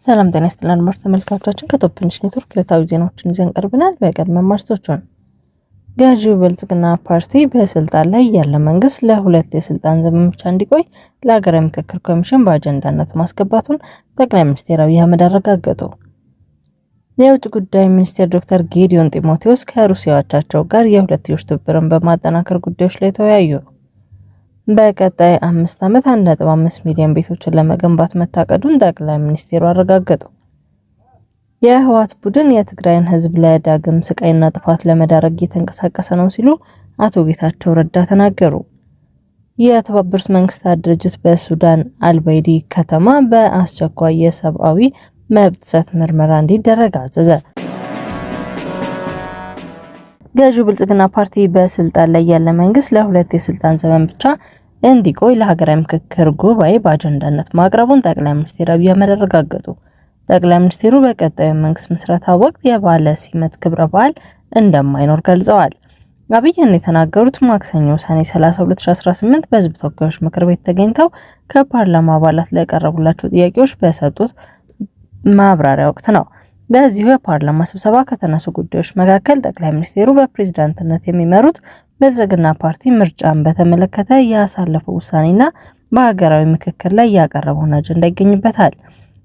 ሰላም ጤና ይስጥልን አድማጭ ተመልካቾቻችን ከቶፕ ኒውስ ኔትወርክ ዕለታዊ ዜናዎችን ይዘን ቀርበናል። በቅድሚያ ማርዕስቶቹን ገዢው ብልጽግና ፓርቲ በስልጣን ላይ ያለ መንግስት ለሁለት የስልጣን ዘመን ብቻ እንዲቆይ ለሀገራዊ ምክክር ኮሚሽን በአጀንዳነት ማስገባቱን ጠቅላይ ሚኒስትር አብይ አህመድ አረጋገጡ። የውጭ ጉዳይ ሚኒስትር ዶክተር ጌዲዮን ጢሞቴዎስ ከሩሲያ አቻቸው ጋር የሁለትዮሽ ትብብርን በማጠናከር ጉዳዮች ላይ ተወያዩ። በቀጣይ 5 ዓመት 1.5 ሚሊዮን ቤቶችን ለመገንባት መታቀዱን ጠቅላይ ሚኒስትሩ አረጋገጡ። የህወሓት ቡድን የትግራይን ህዝብ ለዳግም ስቃይና ጥፋት ለመዳረግ እየተንቀሳቀሰ ነው ሲሉ አቶ ጌታቸው ረዳ ተናገሩ። የተባበሩት መንግስታት ድርጅት በሱዳን አልባይዲ ከተማ በአስቸኳይ የሰብአዊ መብት ጥሰት ምርመራ እንዲደረግ አዘዘ። ገዢው ብልጽግና ፓርቲ በስልጣን ላይ ያለ መንግስት ለሁለት የስልጣን ዘመን ብቻ እንዲቆይ ለሀገራዊ ምክክር ጉባኤ በአጀንዳነት ማቅረቡን ጠቅላይ ሚኒስትር አብይ አህመድ አረጋገጡ። ጠቅላይ ሚኒስትሩ በቀጣዩ መንግስት ምስረታ ወቅት የባለ ሲመት ክብረ በዓል እንደማይኖር ገልጸዋል። አብይን የተናገሩት ማክሰኞ ሰኔ 30 2018 በህዝብ ተወካዮች ምክር ቤት ተገኝተው ከፓርላማ አባላት ለቀረቡላቸው ጥያቄዎች በሰጡት ማብራሪያ ወቅት ነው። በዚሁ የፓርላማ ስብሰባ ከተነሱ ጉዳዮች መካከል ጠቅላይ ሚኒስትሩ በፕሬዝዳንትነት የሚመሩት ብልጽግና ፓርቲ ምርጫን በተመለከተ ያሳለፈው ውሳኔና በሀገራዊ ምክክር ላይ ያቀረበውን አጀንዳ ይገኝበታል።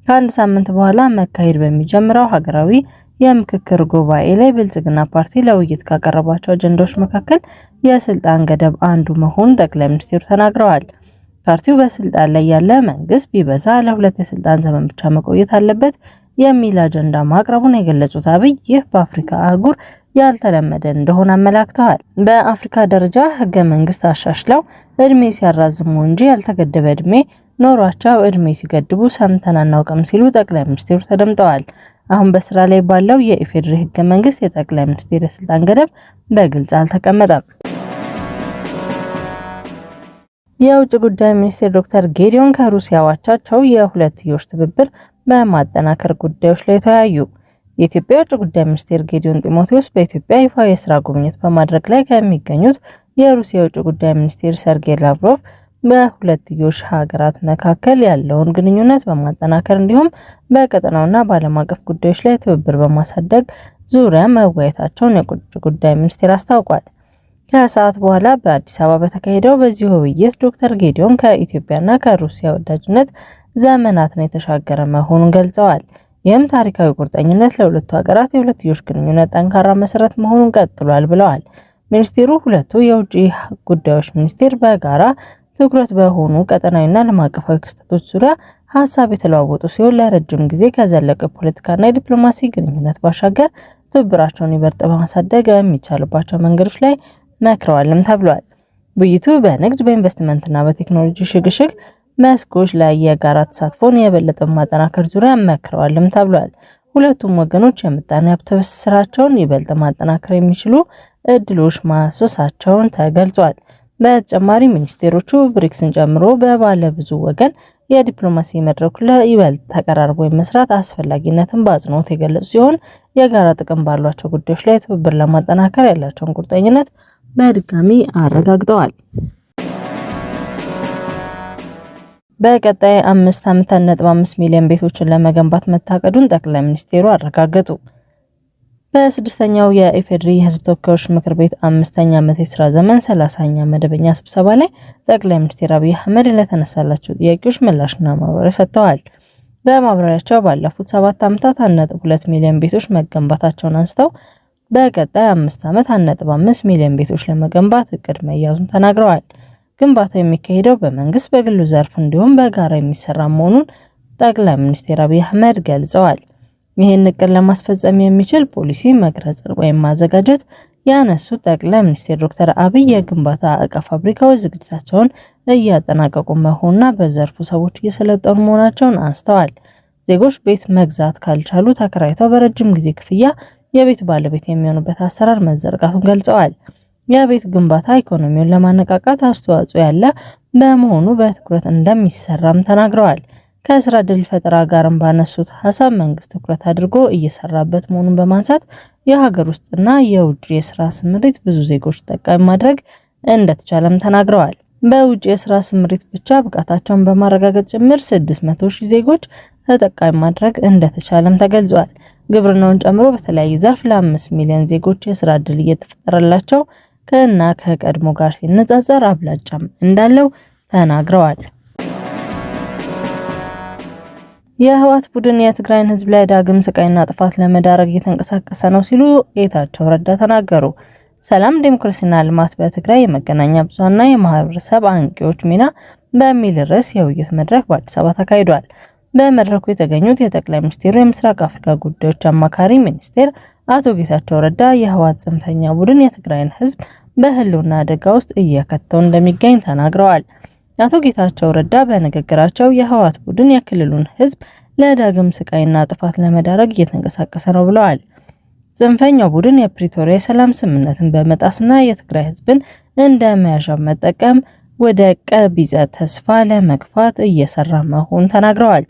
ከአንድ ሳምንት በኋላ መካሄድ በሚጀምረው ሀገራዊ የምክክር ጉባኤ ላይ ብልጽግና ፓርቲ ለውይይት ካቀረባቸው አጀንዳዎች መካከል የስልጣን ገደብ አንዱ መሆኑን ጠቅላይ ሚኒስትሩ ተናግረዋል። ፓርቲው በስልጣን ላይ ያለ መንግስት ቢበዛ ለሁለት የስልጣን ዘመን ብቻ መቆየት አለበት የሚል አጀንዳ ማቅረቡን የገለጹት አብይ ይህ በአፍሪካ አህጉር ያልተለመደ እንደሆነ አመላክተዋል። በአፍሪካ ደረጃ ህገ መንግስት አሻሽለው እድሜ ሲያራዝሙ እንጂ ያልተገደበ እድሜ ኖሯቸው እድሜ ሲገድቡ ሰምተን አናውቅም ሲሉ ጠቅላይ ሚኒስትሩ ተደምጠዋል። አሁን በስራ ላይ ባለው የኢፌዴሪ ህገ መንግስት የጠቅላይ ሚኒስትር የስልጣን ገደብ በግልጽ አልተቀመጠም። የውጭ ጉዳይ ሚኒስትር ዶክተር ጌዲዮን ከሩሲያ አቻቸው የሁለትዮሽ ትብብር በማጠናከር ጉዳዮች ላይ ተወያዩ። የኢትዮጵያ ውጭ ጉዳይ ሚኒስትር ጌዲዮን ጢሞቴዎስ በኢትዮጵያ ይፋ የስራ ጉብኝት በማድረግ ላይ ከሚገኙት የሩሲያ ውጭ ጉዳይ ሚኒስትር ሰርጌይ ላቭሮቭ በሁለትዮሽ ሀገራት መካከል ያለውን ግንኙነት በማጠናከር እንዲሁም በቀጠናውና በዓለም አቀፍ ጉዳዮች ላይ ትብብር በማሳደግ ዙሪያ መወያየታቸውን የውጭ ጉዳይ ሚኒስቴር አስታውቋል። ከሰዓት በኋላ በአዲስ አበባ በተካሄደው በዚህ ውይይት ዶክተር ጌዲዮን ከኢትዮጵያና ከሩሲያ ወዳጅነት ዘመናትን የተሻገረ መሆኑን ገልጸዋል። ይህም ታሪካዊ ቁርጠኝነት ለሁለቱ ሀገራት የሁለትዮሽ ግንኙነት ጠንካራ መሰረት መሆኑን ቀጥሏል ብለዋል። ሚኒስቴሩ ሁለቱ የውጭ ጉዳዮች ሚኒስቴር በጋራ ትኩረት በሆኑ ቀጠናዊና ዓለም አቀፋዊ ክስተቶች ዙሪያ ሀሳብ የተለዋወጡ ሲሆን ለረጅም ጊዜ ከዘለቀ ፖለቲካና የዲፕሎማሲ ግንኙነት ባሻገር ትብብራቸውን ይበልጥ በማሳደግ የሚቻልባቸው መንገዶች ላይ መክረዋልም ተብሏል። ውይይቱ በንግድ በኢንቨስትመንትና በቴክኖሎጂ ሽግሽግ መስኮች ላይ የጋራ ተሳትፎን የበለጠ ማጠናከር ዙሪያ መክረዋልም ተብሏል። ሁለቱም ወገኖች የምጣኔ ሀብት ትስስራቸውን ይበልጥ ማጠናከር የሚችሉ እድሎች ማሰሳቸውን ተገልጿል። በተጨማሪ ሚኒስቴሮቹ ብሪክስን ጨምሮ በባለ ብዙ ወገን የዲፕሎማሲ መድረኩ ላይ ይበልጥ ተቀራርቦ መስራት አስፈላጊነትን በአጽንኦት የገለጹ ሲሆን የጋራ ጥቅም ባሏቸው ጉዳዮች ላይ ትብብር ለማጠናከር ያላቸውን ቁርጠኝነት በድጋሚ አረጋግጠዋል። በቀጣይ 5 ዓመት 1.5 ሚሊዮን ቤቶችን ለመገንባት መታቀዱን ጠቅላይ ሚኒስትሩ አረጋገጡ። በስድስተኛው የኢፌዴሪ የህዝብ ተወካዮች ምክር ቤት 5ኛ ዓመት የስራ ዘመን 30ኛ መደበኛ ስብሰባ ላይ ጠቅላይ ሚኒስትር አብይ አህመድ ለተነሳላቸው ጥያቄዎች ምላሽና ማብራሪያ ሰጥተዋል። በማብራሪያቸው ባለፉት 7 ዓመታት 1.2 ሚሊዮን ቤቶች መገንባታቸውን አንስተው በቀጣይ 5 ዓመት 1.5 ሚሊዮን ቤቶች ለመገንባት እቅድ መያዙን ተናግረዋል። ግንባታው የሚካሄደው በመንግስት በግሉ ዘርፍ እንዲሁም በጋራ የሚሰራ መሆኑን ጠቅላይ ሚኒስትር አብይ አህመድ ገልጸዋል። ይህን እቅድ ለማስፈጸም የሚችል ፖሊሲ መቅረጽ ወይም ማዘጋጀት ያነሱት ጠቅላይ ሚኒስትር ዶክተር አብይ የግንባታ እቃ ፋብሪካዎች ዝግጅታቸውን እያጠናቀቁ መሆኑና በዘርፉ ሰዎች እየሰለጠኑ መሆናቸውን አንስተዋል። ዜጎች ቤት መግዛት ካልቻሉ ተከራይተው በረጅም ጊዜ ክፍያ የቤት ባለቤት የሚሆኑበት አሰራር መዘርጋቱን ገልጸዋል። የቤት ግንባታ ኢኮኖሚውን ለማነቃቃት አስተዋጽኦ ያለ በመሆኑ በትኩረት እንደሚሰራም ተናግረዋል። ከስራ ዕድል ፈጠራ ጋርም ባነሱት ሀሳብ መንግስት ትኩረት አድርጎ እየሰራበት መሆኑን በማንሳት የሀገር ውስጥና የውጭ የስራ ስምሪት ብዙ ዜጎች ተጠቃሚ ማድረግ እንደተቻለም ተናግረዋል። በውጭ የስራ ስምሪት ብቻ ብቃታቸውን በማረጋገጥ ጭምር 600,000 ዜጎች ተጠቃሚ ማድረግ እንደተቻለም ተገልጿል። ግብርናውን ጨምሮ በተለያየ ዘርፍ ለ5 ሚሊዮን ዜጎች የስራ ዕድል እየተፈጠረላቸው ከቀድሞ ጋር ሲነጻጸር አብላጫም እንዳለው ተናግረዋል። የህወሓት ቡድን የትግራይን ህዝብ ላይ ዳግም ስቃይና ጥፋት ለመዳረግ እየተንቀሳቀሰ ነው ሲሉ ጌታቸው ረዳ ተናገሩ። ሰላም ዲሞክራሲና ልማት በትግራይ የመገናኛ ብዙሃንና የማህበረሰብ አንቂዎች ሚና በሚል ርዕስ የውይይት መድረክ በአዲስ አበባ ተካሂዷል። በመድረኩ የተገኙት የጠቅላይ ሚኒስትሩ የምስራቅ አፍሪካ ጉዳዮች አማካሪ ሚኒስቴር አቶ ጌታቸው ረዳ የህወሓት ጽንፈኛ ቡድን የትግራይን ህዝብ በህልውና አደጋ ውስጥ እየከተው እንደሚገኝ ተናግረዋል። አቶ ጌታቸው ረዳ በንግግራቸው የህወሓት ቡድን የክልሉን ህዝብ ለዳግም ስቃይና ጥፋት ለመዳረግ እየተንቀሳቀሰ ነው ብለዋል። ጽንፈኛው ቡድን የፕሪቶሪያ የሰላም ስምምነትን በመጣስና የትግራይ ህዝብን እንደ መያዣ መጠቀም ወደ ቀቢጸ ተስፋ ለመግፋት እየሰራ መሆኑን ተናግረዋል።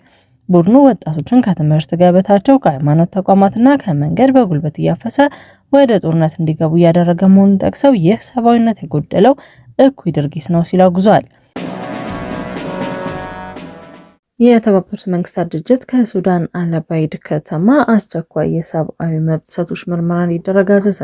ቡድኑ ወጣቶችን ከትምህርት ገበታቸው ከሃይማኖት ተቋማትና ከመንገድ በጉልበት እያፈሰ ወደ ጦርነት እንዲገቡ እያደረገ መሆኑን ጠቅሰው ይህ ሰብአዊነት የጎደለው እኩይ ድርጊት ነው ሲሉ አውግዘዋል። የተባበሩት መንግስታት ድርጅት ከሱዳን አልአባይድ ከተማ አስቸኳይ የሰብአዊ መብት ጥሰቶች ምርመራ እንዲደረግ አዘዘ።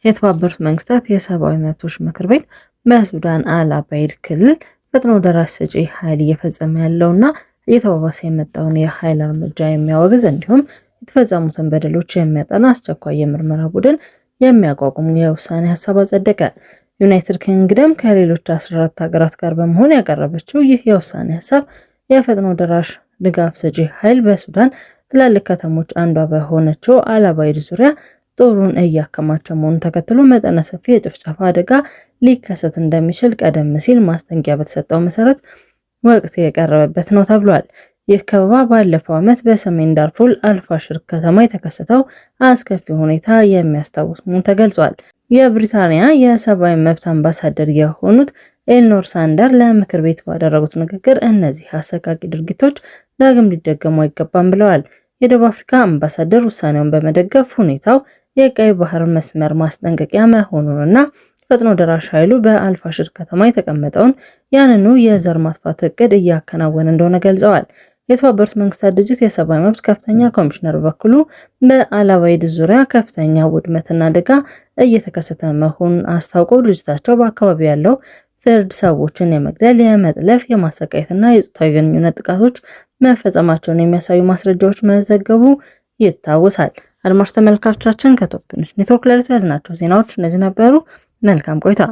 የተባበሩት መንግስታት የሰብአዊ መብቶች ምክር ቤት በሱዳን አልአባይድ ክልል ፈጥኖ ደራሽ ሰጪ ኃይል እየፈጸመ ያለውና እየተባባሰ የመጣውን የኃይል እርምጃ የሚያወግዝ እንዲሁም የተፈጸሙትን በደሎች የሚያጠና አስቸኳይ የምርመራ ቡድን የሚያቋቁም የውሳኔ ሀሳብ አጸደቀ። ዩናይትድ ኪንግደም ከሌሎች 14 ሀገራት ጋር በመሆን ያቀረበችው ይህ የውሳኔ ሀሳብ የፈጥኖ ደራሽ ድጋፍ ሰጪ ኃይል በሱዳን ትላልቅ ከተሞች አንዷ በሆነችው አልአባይድ ዙሪያ ጦሩን እያከማቸ መሆኑን ተከትሎ መጠነ ሰፊ የጭፍጨፋ አደጋ ሊከሰት እንደሚችል ቀደም ሲል ማስጠንቀቂያ በተሰጠው መሰረት ወቅት የቀረበበት ነው ተብሏል። ይህ ከበባ ባለፈው ዓመት በሰሜን ዳርፉር አልፋሽር ከተማ የተከሰተው አስከፊ ሁኔታ የሚያስታውስ መሆኑ ተገልጿል። የብሪታንያ የሰብአዊ መብት አምባሳደር የሆኑት ኤልኖር ሳንደር ለምክር ቤት ባደረጉት ንግግር እነዚህ አሰቃቂ ድርጊቶች ዳግም ሊደገሙ አይገባም ብለዋል። የደቡብ አፍሪካ አምባሳደር ውሳኔውን በመደገፍ ሁኔታው የቀይ ባህር መስመር ማስጠንቀቂያ መሆኑንና ፈጥኖ ደራሽ ኃይሉ በአልፋሽር ከተማ የተቀመጠውን ያንኑ የዘር ማጥፋት እቅድ እያከናወነ እንደሆነ ገልጸዋል። የተባበሩት መንግስታት ድርጅት የሰብአዊ መብት ከፍተኛ ኮሚሽነር በኩሉ በአልአባይድ ዙሪያ ከፍተኛ ውድመትና አደጋ እየተከሰተ መሆኑን አስታውቀው ድርጅታቸው በአካባቢ ያለው ፍርድ ሰዎችን የመግደል፣ የመጥለፍ፣ የማሰቃየትና የጾታዊ ግንኙነት ጥቃቶች መፈጸማቸውን የሚያሳዩ ማስረጃዎች መዘገቡ ይታወሳል። አድማጭ ተመልካቾቻችን ከቶፕ ኒውስ ኔትወርክ ለዕለቱ ያዝናቸው ዜናዎች እነዚህ ነበሩ። መልካም ቆይታ።